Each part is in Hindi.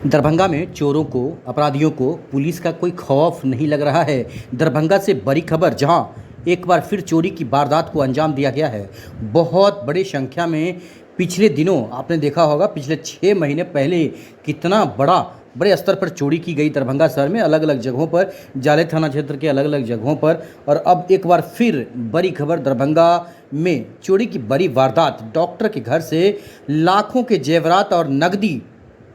दरभंगा में चोरों को, अपराधियों को पुलिस का कोई खौफ नहीं लग रहा है। दरभंगा से बड़ी खबर, जहां एक बार फिर चोरी की वारदात को अंजाम दिया गया है। बहुत बड़ी संख्या में पिछले दिनों आपने देखा होगा, पिछले 6 महीने पहले कितना बड़े स्तर पर चोरी की गई दरभंगा शहर में, अलग अलग जगहों पर, जाले थाना क्षेत्र के अलग अलग जगहों पर। और अब एक बार फिर बड़ी खबर, दरभंगा में चोरी की बड़ी वारदात। डॉक्टर के घर से लाखों के जेवरात और नकदी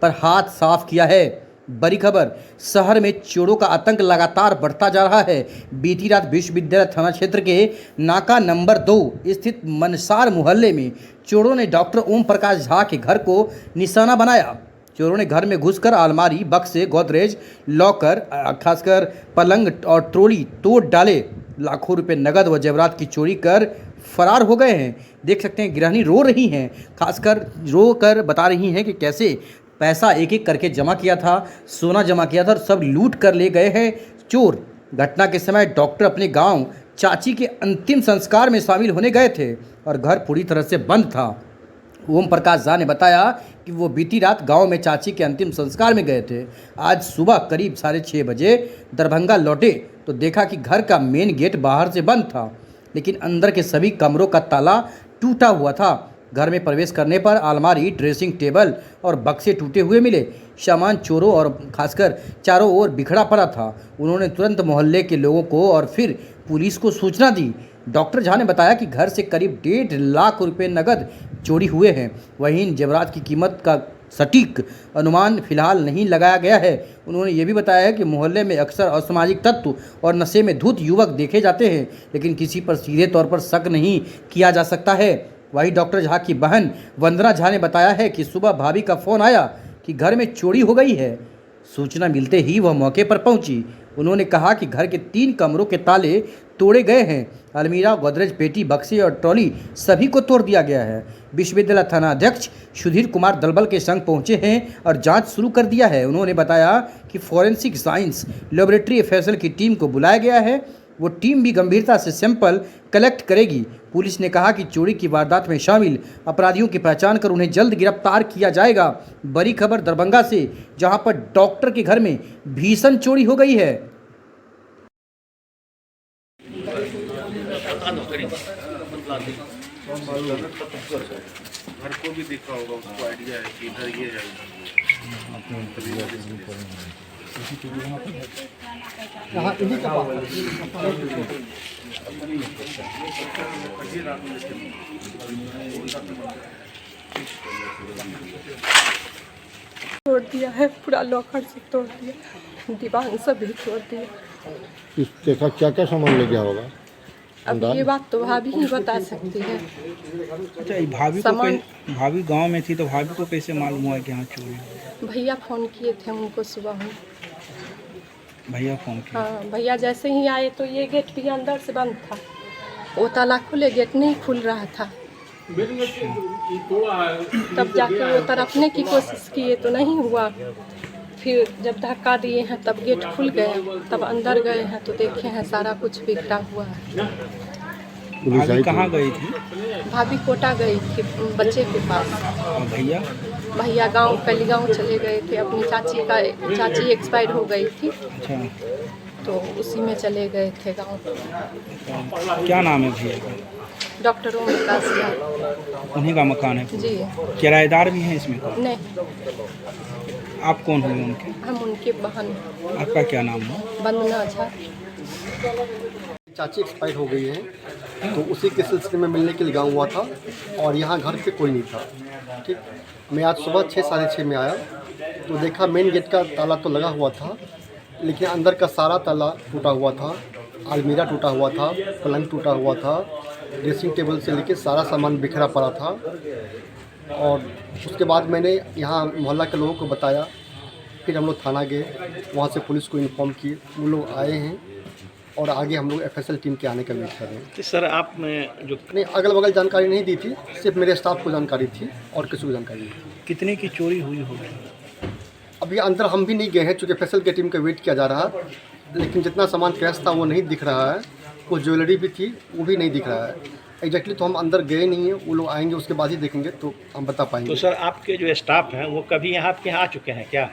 पर हाथ साफ किया है। बड़ी खबर, शहर में चोरों का आतंक लगातार बढ़ता जा रहा है। बीती रात विश्वविद्यालय थाना क्षेत्र के नाका नंबर 2 स्थित मनसार मोहल्ले में चोरों ने डॉक्टर ओम प्रकाश झा के घर को निशाना बनाया। चोरों ने घर में घुसकर अलमारी, बक्से, गोदरेज, लॉकर, खासकर पलंग और ट्रॉली तोड़ डाले। लाखों रुपए नगद व जेवरात की चोरी कर फरार हो गए हैं। देख सकते हैं गृहिणी रो रही हैं, खासकर रो कर बता रही हैं कि कैसे पैसा एक एक करके जमा किया था, सोना जमा किया था और सब लूट कर ले गए हैं चोर। घटना के समय डॉक्टर अपने गांव चाची के अंतिम संस्कार में शामिल होने गए थे और घर पूरी तरह से बंद था। ओम प्रकाश झा ने बताया कि वो बीती रात गांव में चाची के अंतिम संस्कार में गए थे। आज सुबह करीब 6:30 बजे दरभंगा लौटे तो देखा कि घर का मेन गेट बाहर से बंद था, लेकिन अंदर के सभी कमरों का ताला टूटा हुआ था। घर में प्रवेश करने पर अलमारी, ड्रेसिंग टेबल और बक्से टूटे हुए मिले। सामान चोरों और खासकर चारों ओर बिखरा पड़ा था। उन्होंने तुरंत मोहल्ले के लोगों को और फिर पुलिस को सूचना दी। डॉक्टर झा ने बताया कि घर से करीब 1.5 लाख रुपए नगद चोरी हुए हैं। वहीं जेवरात की कीमत का सटीक अनुमान फिलहाल नहीं लगाया गया है। उन्होंने ये भी बताया कि मोहल्ले में अक्सर असामाजिक तत्व और नशे में धुत युवक देखे जाते हैं, लेकिन किसी पर सीधे तौर पर शक नहीं किया जा सकता है। वहीं डॉक्टर झा की बहन वंदना झा ने बताया है कि सुबह भाभी का फ़ोन आया कि घर में चोरी हो गई है। सूचना मिलते ही वह मौके पर पहुंची। उन्होंने कहा कि घर के 3 कमरों के ताले तोड़े गए हैं। अलमीरा, गोदरेज, पेटी, बक्से और ट्रॉली सभी को तोड़ दिया गया है। विश्वविद्यालय थाना अध्यक्ष सुधीर कुमार दलबल के संग पहुंचे हैं और जांच शुरू कर दिया है। उन्होंने बताया कि फॉरेंसिक साइंस लैबोरेटरी एफएसएल की टीम को बुलाया गया है। वो टीम भी गंभीरता से सैंपल कलेक्ट करेगी। पुलिस ने कहा कि चोरी की वारदात में शामिल अपराधियों की पहचान कर उन्हें जल्द गिरफ्तार किया जाएगा। बड़ी खबर दरभंगा से, जहां पर डॉक्टर के घर में भीषण चोरी हो गई है। घर को भी देखा होगा, उसको आइडिया है कि इधर ये है। तोड़ दिया है, पूरा लॉकर से तोड़ दिया, दीवार सब भी तोड़ दिया। इसके साथ क्या क्या सामान ले गया होगा? अब ये बात तो भाभी ही बता सकती है। अच्छा, भाभी गांव में थी तो भाभी को कैसे मालूम हुआ कि यहाँ चोरी हुई? भैया फ़ोन किए थे उनको सुबह में। भैया फ़ोन किया? हाँ, भैया जैसे ही आए तो ये गेट भी अंदर से बंद था, वो ताला खुले, गेट नहीं खुल रहा था। तब जाके वो तरफने की कोशिश किए तो नहीं हुआ। फिर जब धक्का दिए हैं तब गेट खुल गया, तब अंदर गए हैं तो देखे हैं सारा कुछ बिखरा हुआ है। भाभी कहाँ गई थी? भाभी कोटा गई थी बच्चे के पास। और भैया? भैया गांव कलीगांव चले गए थे, अपनी चाची एक्सपायर हो गई थी। अच्छा, तो उसी में चले गए थे गांव। क्या नाम है भैया का? डॉक्टर ओम प्रकाश झा। उन्हीं का मकान है? जी। किराएदार भी हैं इसमें? नहीं। आप कौन हुए उनके? हम उनके बहन। आपका क्या नाम है? वंदना झा। चाची एक्सपायर हो गई है, तो उसी के सिलसिले में मिलने के लिए गाँव हुआ था और यहाँ घर पे कोई नहीं था। ठीक, मैं आज सुबह 6, 6:30 में आया तो देखा मेन गेट का ताला तो लगा हुआ था, लेकिन अंदर का सारा ताला टूटा हुआ था। अलमीरा टूटा हुआ था, पलंग टूटा हुआ था, ड्रेसिंग टेबल से लेकर सारा सामान बिखरा पड़ा था। और उसके बाद मैंने यहाँ मोहल्ला के लोगों को बताया, फिर हम लोग थाना गए, वहाँ से पुलिस को इन्फॉर्म किए, वो लोग आए हैं और आगे हम लोग एफएसएल टीम के आने का वेट कर रहे हैं। तो सर आपने जो नहीं, अगल बगल जानकारी नहीं दी थी, सिर्फ मेरे स्टाफ को जानकारी थी और किसी को जानकारी नहीं थी। कितने की चोरी हुई होगी? अभी अंदर हम भी नहीं गए हैं, चूँकि फैसल की टीम का वेट किया जा रहा है, लेकिन जितना सामान कैश था वो नहीं दिख रहा है। कुछ ज्वेलरी भी थी, वो भी नहीं दिख रहा है। एग्जैक्टली तो हम अंदर गए नहीं हैं, वो लोग आएंगे उसके बाद ही देखेंगे तो हम बता तो पाएंगे। सर आपके जो स्टाफ हैं वो कभी यहाँ आपके यहाँ आ चुके हैं क्या?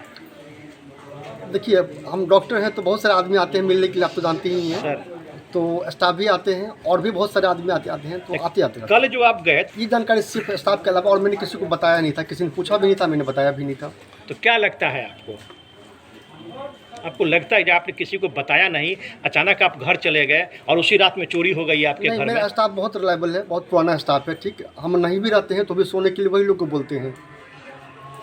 देखिए, हम डॉक्टर हैं तो बहुत सारे आदमी आते हैं मिलने के लिए, आप तो जानते ही हैं। सर तो स्टाफ भी आते हैं और भी बहुत सारे आदमी आते हैं, तो आते हैं। कल जो आप गए ये जानकारी सिर्फ स्टाफ के अलावा और मैंने किसी को बताया नहीं था, किसी ने पूछा भी नहीं था, मैंने बताया भी नहीं था। तो क्या लगता है आपको? आपको लगता है कि आपने किसी को बताया नहीं, अचानक आप घर चले गए और उसी रात में चोरी हो गई आपके नहीं, घर मेरा में? स्टाफ बहुत रिलायबल है, बहुत पुराना स्टाफ है, ठीक। हम नहीं भी रहते हैं तो भी सोने के लिए वही लोग को बोलते हैं,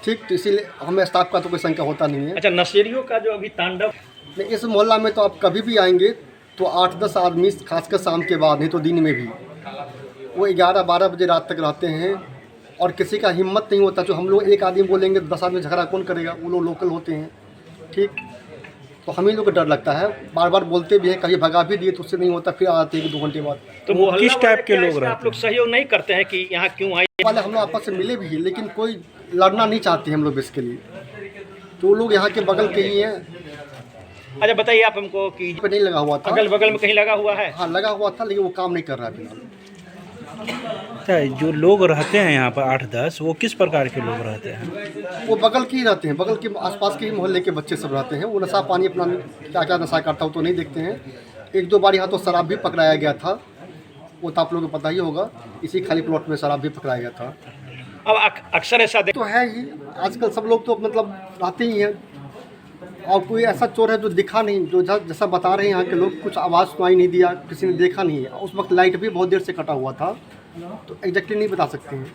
ठीक। तो इसीलिए हमें स्टाफ का तो कोई शंका होता नहीं है। अच्छा, नशेड़ियों का जो अभी तांडव, नहीं, इस मोहल्ला में तो आप कभी भी आएंगे तो 8-10 आदमी, खासकर शाम के बाद, नहीं तो दिन में भी, वो 11-12 बजे रात तक रहते हैं और किसी का हिम्मत नहीं होता। जो हम लोग एक आदमी बोलेंगे 10 आदमी झगड़ा कौन करेगा? वो लोग लोकल होते हैं, ठीक। तो हमें लोग को डर लगता है, बार बार बोलते भी हैं, कभी भगा भी दिए तो उससे नहीं होता, फिर आते हैं 2 घंटे बाद। तो वो मोहल्ला किस वाले टाइप के क्या लोग इसका रहते आप लोग सहयोग नहीं करते हैं कि यहाँ क्यों आए? वाले हम लोग आपस से मिले भी हैं, लेकिन कोई लड़ना नहीं चाहते हम लोग इसके लिए। तो वो लोग यहाँ के बगल के ही हैं, अच्छा बताइए आप हमको कि पे नहीं लगा हुआ था। अगल बगल में कहीं लगा हुआ है? हाँ, लगा हुआ था, लेकिन वो काम नहीं कर रहा है फिलहाल। अच्छा, जो लोग रहते हैं यहाँ पर 8-10, वो किस प्रकार के लोग रहते हैं? वो बगल के ही रहते हैं, बगल के आसपास के ही मोहल्ले के बच्चे सब रहते हैं। वो नशा पानी अपना क्या क्या नशा करता हो तो नहीं देखते हैं। 1-2 बार यहाँ तो शराब भी पकड़ाया गया था, वो तो आप लोगों को पता ही होगा। इसी खाली प्लॉट में शराब भी पकड़ाया गया था। अब अक्सर ऐसा तो है ही, आजकल सब लोग तो मतलब रहते ही हैं, और कोई ऐसा चोर है जो दिखा नहीं, जो जैसा बता रहे हैं यहाँ के लोग, कुछ आवाज़ सुनाई नहीं दिया, किसी ने देखा नहीं है। उस वक्त लाइट भी बहुत देर से कटा हुआ था, तो एग्जैक्टली नहीं बता सकते हैं।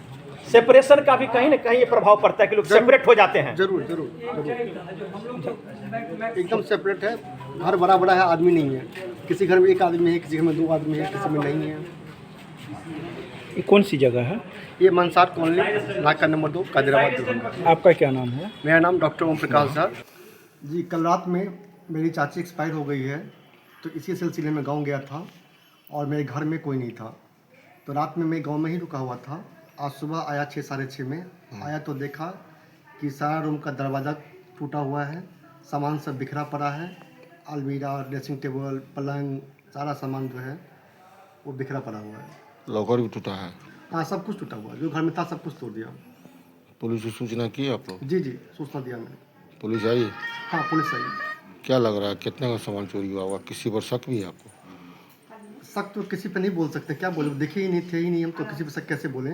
सेपरेशन का भी कहीं ना कहीं ये प्रभाव पड़ता है कि लोग सेपरेट हो जाते हैं। जरूर जरूर जरूर, एकदम सेपरेट है। घर बड़ा बड़ा है, आदमी नहीं है। किसी घर में 1 आदमी है, किसी घर में 2 आदमी है, किसी में नहीं है। ये कौन सी जगह है? ये मनसार कॉलोनी, इलाका नंबर 2, कादिराबाद, दरभंगा। आपका क्या नाम है? मेरा नाम डॉक्टर ओम प्रकाश झा जी। कल रात में मेरी चाची एक्सपायर हो गई है, तो इसी सिलसिले में गांव गया था और मेरे घर में कोई नहीं था, तो रात में मैं गांव में ही रुका हुआ था। आज सुबह आया 6 साढ़े 6 में आया तो देखा कि सारा रूम का दरवाज़ा टूटा हुआ है, सामान सब बिखरा पड़ा है, अलमीरा, ड्रेसिंग टेबल, पलंग, सारा सामान जो है वो बिखरा पड़ा हुआ है। लॉकर भी टूटा है? हाँ, सब कुछ टूटा हुआ है, जो घर में था सब कुछ तोड़ दिया। पुलिस को सूचना की आप लोग? जी जी, सूचना दिया मैंने। पुलिस आई? हाँ, पुलिस आई। क्या लग रहा है कितने का सामान चोरी हुआ होगा? किसी पर शक भी है आपको? शक तो किसी पे नहीं बोल सकते, क्या बोले, देखे ही नहीं थे ही नहीं हम, तो किसी पे शक कैसे बोलें।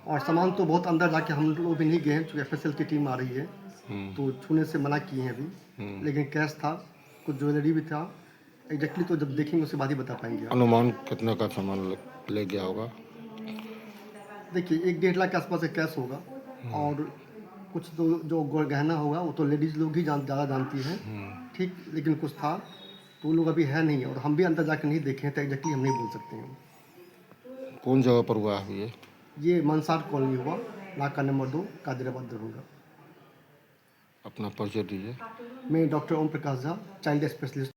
और सामान तो बहुत अंदर जाके हम लोग भी नहीं गए हैं, चूँकि FSL की टीम आ रही है तो छूने से मना किए हैं अभी। लेकिन कैश था, कुछ ज्वेलरी भी था, एग्जैक्टली तो जब देखेंगे उसके बाद ही बता पाएंगे। अनुमान कितने का सामान ले गया होगा? देखिए, 1-1.5 लाख के आसपास का कैश होगा, और कुछ तो जो गहना होगा वो तो लेडीज़ लोग ही ज़्यादा जानती हैं, ठीक। लेकिन कुछ था तो वो लोग अभी है नहीं, और हम भी अंदर जाकर नहीं देखे हैं, तो एग्जैक्टली हम नहीं बोल सकते हैं। कौन जगह पर हुआ है ये मनसार कॉलोनी हुआ, इलाका नंबर 2, कादिराबाद, दरभंगा। अपना परिचय दीजिए। मैं doctor Om Prakash Jha, child specialist.